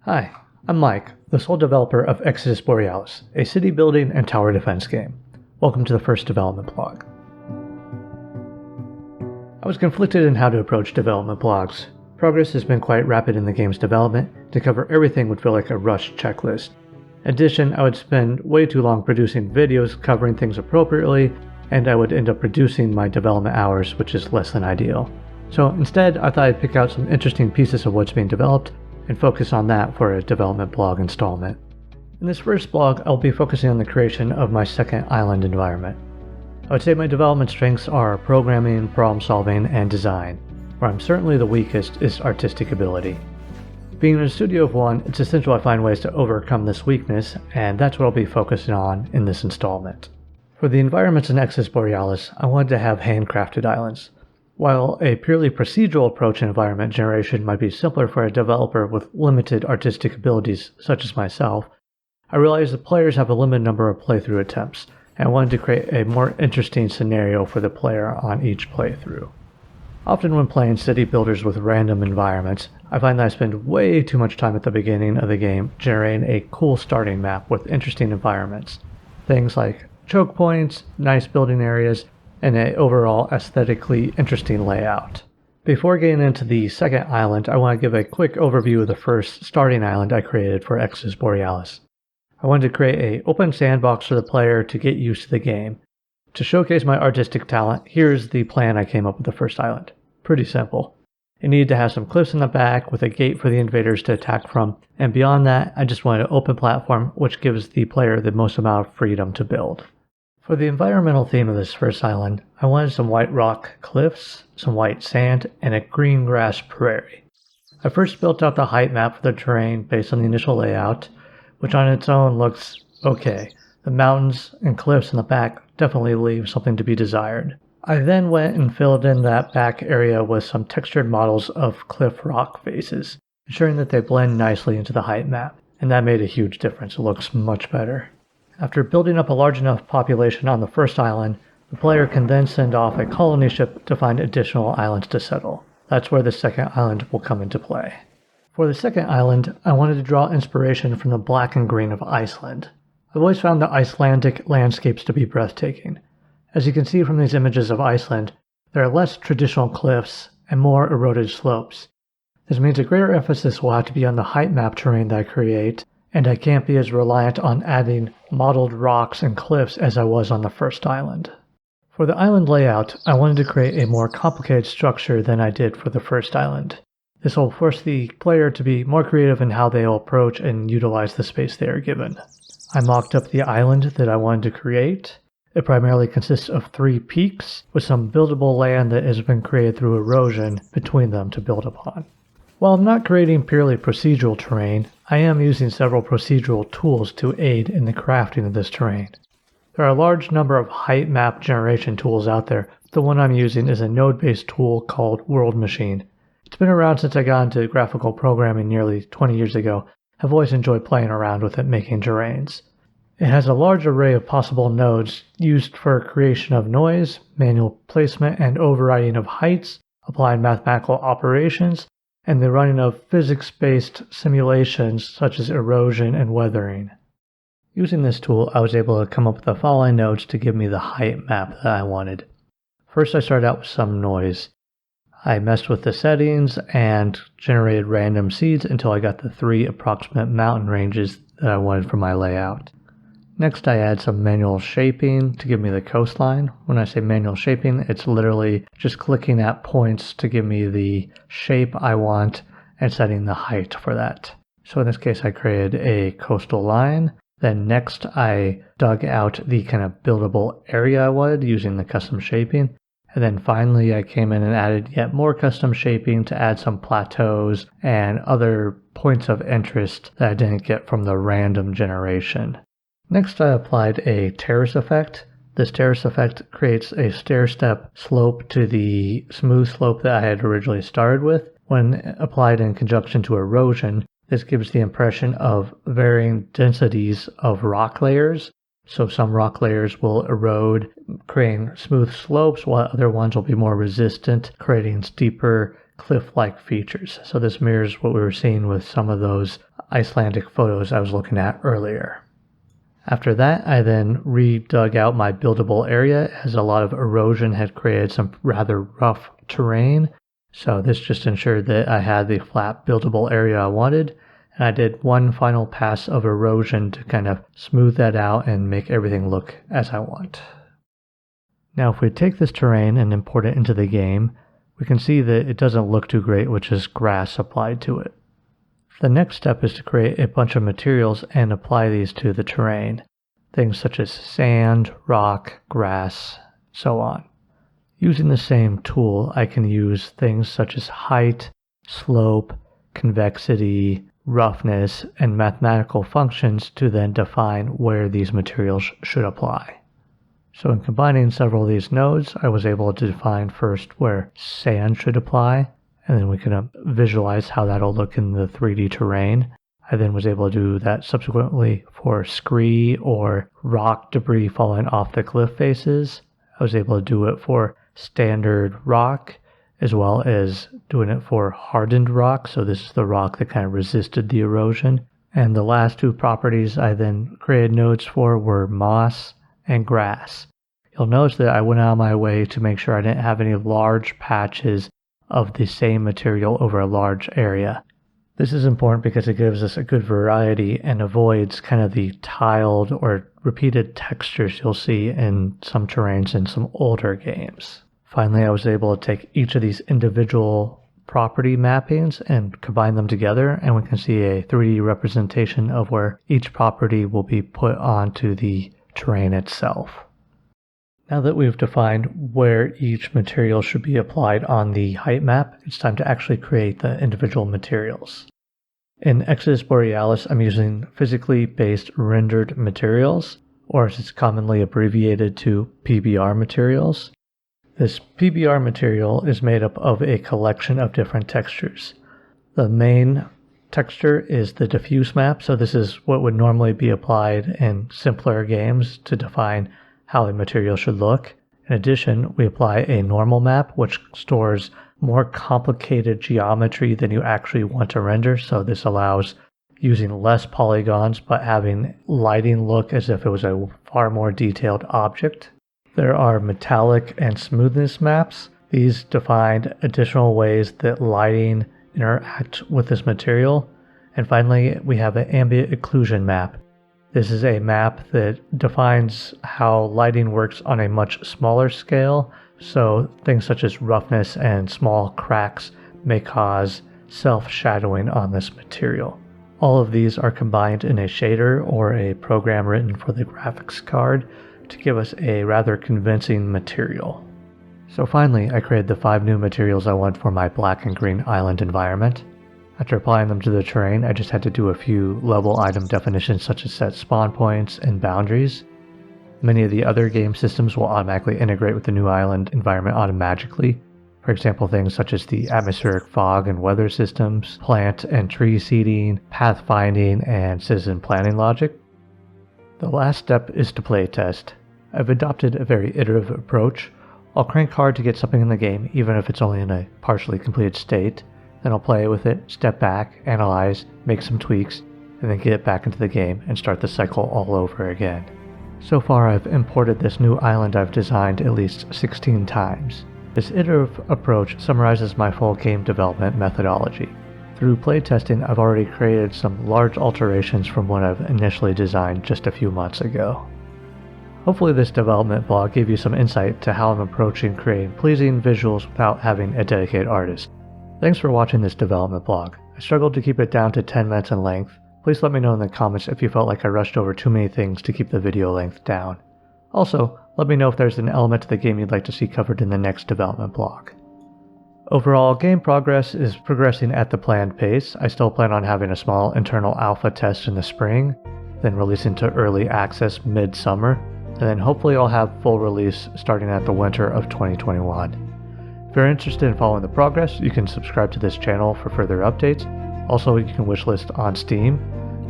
Hi, I'm Mike, the sole developer of Exodus Borealis, a city building and tower defense game. Welcome to the first development blog. I was conflicted in how to approach development blogs. Progress has been quite rapid in the game's development. To cover everything would feel like a rushed checklist. In addition, I would spend way too long producing videos covering things appropriately, and I would end up reducing my development hours, which is less than ideal. So instead, I thought I'd pick out some interesting pieces of what's being developed and focus on that for a development blog installment. In this first blog, I'll be focusing on the creation of my second island environment. I would say my development strengths are programming, problem solving, and design. Where I'm certainly the weakest is artistic ability. Being in a studio of one, it's essential I find ways to overcome this weakness, and that's what I'll be focusing on in this installment. For the environments in Exodus Borealis, I wanted to have handcrafted islands. While a purely procedural approach in environment generation might be simpler for a developer with limited artistic abilities such as myself, I realized that players have a limited number of playthrough attempts, and I wanted to create a more interesting scenario for the player on each playthrough. Often when playing city builders with random environments, I find that I spend way too much time at the beginning of the game generating a cool starting map with interesting environments. Things like choke points, nice building areas, and an overall aesthetically interesting layout. Before getting into the second island, I want to give a quick overview of the first starting island I created for Exodus Borealis. I wanted to create an open sandbox for the player to get used to the game. To showcase my artistic talent, here's the plan I came up with the first island. Pretty simple. It needed to have some cliffs in the back with a gate for the invaders to attack from, and beyond that, I just wanted an open platform which gives the player the most amount of freedom to build. For the environmental theme of this first island, I wanted some white rock cliffs, some white sand, and a green grass prairie. I first built out the height map for the terrain based on the initial layout, which on its own looks okay. The mountains and cliffs in the back definitely leave something to be desired. I then went and filled in that back area with some textured models of cliff rock faces, ensuring that they blend nicely into the height map, and that made a huge difference. It looks much better. After building up a large enough population on the first island, the player can then send off a colony ship to find additional islands to settle. That's where the second island will come into play. For the second island, I wanted to draw inspiration from the black and green of Iceland. I've always found the Icelandic landscapes to be breathtaking. As you can see from these images of Iceland, there are less traditional cliffs and more eroded slopes. This means a greater emphasis will have to be on the height map terrain that I create, and I can't be as reliant on adding modeled rocks and cliffs as I was on the first island. For the island layout, I wanted to create a more complicated structure than I did for the first island. This will force the player to be more creative in how they will approach and utilize the space they are given. I mocked up the island that I wanted to create. It primarily consists of 3 peaks, with some buildable land that has been created through erosion between them to build upon. While I'm not creating purely procedural terrain, I am using several procedural tools to aid in the crafting of this terrain. There are a large number of height map generation tools out there. The one I'm using is a node-based tool called World Machine. It's been around since I got into graphical programming nearly 20 years ago. I've always enjoyed playing around with it making terrains. It has a large array of possible nodes used for creation of noise, manual placement and overriding of heights, applying mathematical operations, and the running of physics-based simulations such as erosion and weathering. Using this tool, I was able to come up with the following nodes to give me the height map that I wanted. First, I started out with some noise. I messed with the settings and generated random seeds until I got the 3 approximate mountain ranges that I wanted for my layout. Next, I add some manual shaping to give me the coastline. When I say manual shaping, it's literally just clicking at points to give me the shape I want and setting the height for that. So in this case, I created a coastal line. Then next, I dug out the kind of buildable area I wanted using the custom shaping. And then finally, I came in and added yet more custom shaping to add some plateaus and other points of interest that I didn't get from the random generation. Next, I applied a terrace effect. This terrace effect creates a stair-step slope to the smooth slope that I had originally started with. When applied in conjunction to erosion, this gives the impression of varying densities of rock layers. So some rock layers will erode, creating smooth slopes, while other ones will be more resistant, creating steeper cliff-like features. So this mirrors what we were seeing with some of those Icelandic photos I was looking at earlier. After that, I then redug out my buildable area as a lot of erosion had created some rather rough terrain. So this just ensured that I had the flat buildable area I wanted. And I did one final pass of erosion to kind of smooth that out and make everything look as I want. Now if we take this terrain and import it into the game, we can see that it doesn't look too great with just grass applied to it. The next step is to create a bunch of materials and apply these to the terrain. Things such as sand, rock, grass, so on. Using the same tool, I can use things such as height, slope, convexity, roughness, and mathematical functions to then define where these materials should apply. So in combining several of these nodes, I was able to define first where sand should apply, and then we can visualize how that'll look in the 3D terrain. I then was able to do that subsequently for scree or rock debris falling off the cliff faces. I was able to do it for standard rock, as well as doing it for hardened rock. So this is the rock that kind of resisted the erosion. And the last two properties I then created nodes for were moss and grass. You'll notice that I went out of my way to make sure I didn't have any large patches of the same material over a large area. This is important because it gives us a good variety and avoids kind of the tiled or repeated textures you'll see in some terrains in some older games. Finally, I was able to take each of these individual property mappings and combine them together, and we can see a 3D representation of where each property will be put onto the terrain itself. Now that we've defined where each material should be applied on the height map, it's time to actually create the individual materials. In Exodus Borealis, I'm using physically based rendered materials, or as it's commonly abbreviated to PBR materials. This PBR material is made up of a collection of different textures. The main texture is the diffuse map, so this is what would normally be applied in simpler games to define how a material should look. In addition, we apply a normal map, which stores more complicated geometry than you actually want to render, so this allows using less polygons but having lighting look as if it was a far more detailed object. There are metallic and smoothness maps. These define additional ways that lighting interact with this material. And finally, we have an ambient occlusion map. This is a map that defines how lighting works on a much smaller scale, so things such as roughness and small cracks may cause self-shadowing on this material. All of these are combined in a shader or a program written for the graphics card to give us a rather convincing material. So finally, I created the 5 new materials I want for my black and green island environment. After applying them to the terrain, I just had to do a few level item definitions such as set spawn points and boundaries. Many of the other game systems will automatically integrate with the new island environment automatically. For example, things such as the atmospheric fog and weather systems, plant and tree seeding, pathfinding, and citizen planning logic. The last step is to play test. I've adopted a very iterative approach. I'll crank hard to get something in the game, even if it's only in a partially completed state. Then I'll play with it, step back, analyze, make some tweaks, and then get it back into the game and start the cycle all over again. So far I've imported this new island I've designed at least 16 times. This iterative approach summarizes my full game development methodology. Through playtesting, I've already created some large alterations from what I've initially designed just a few months ago. Hopefully this development vlog gave you some insight to how I'm approaching creating pleasing visuals without having a dedicated artist. Thanks for watching this development vlog. I struggled to keep it down to 10 minutes in length. Please let me know in the comments if you felt like I rushed over too many things to keep the video length down. Also, let me know if there's an element to the game you'd like to see covered in the next development vlog. Overall, game progress is progressing at the planned pace. I still plan on having a small internal alpha test in the spring, then releasing to early access mid-summer, and then hopefully I'll have full release starting at the winter of 2021. If you're interested in following the progress, you can subscribe to this channel for further updates. Also, you can wishlist on Steam.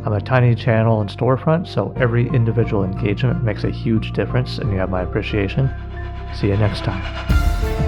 I'm a tiny channel and storefront, so every individual engagement makes a huge difference, and you have my appreciation. See you next time.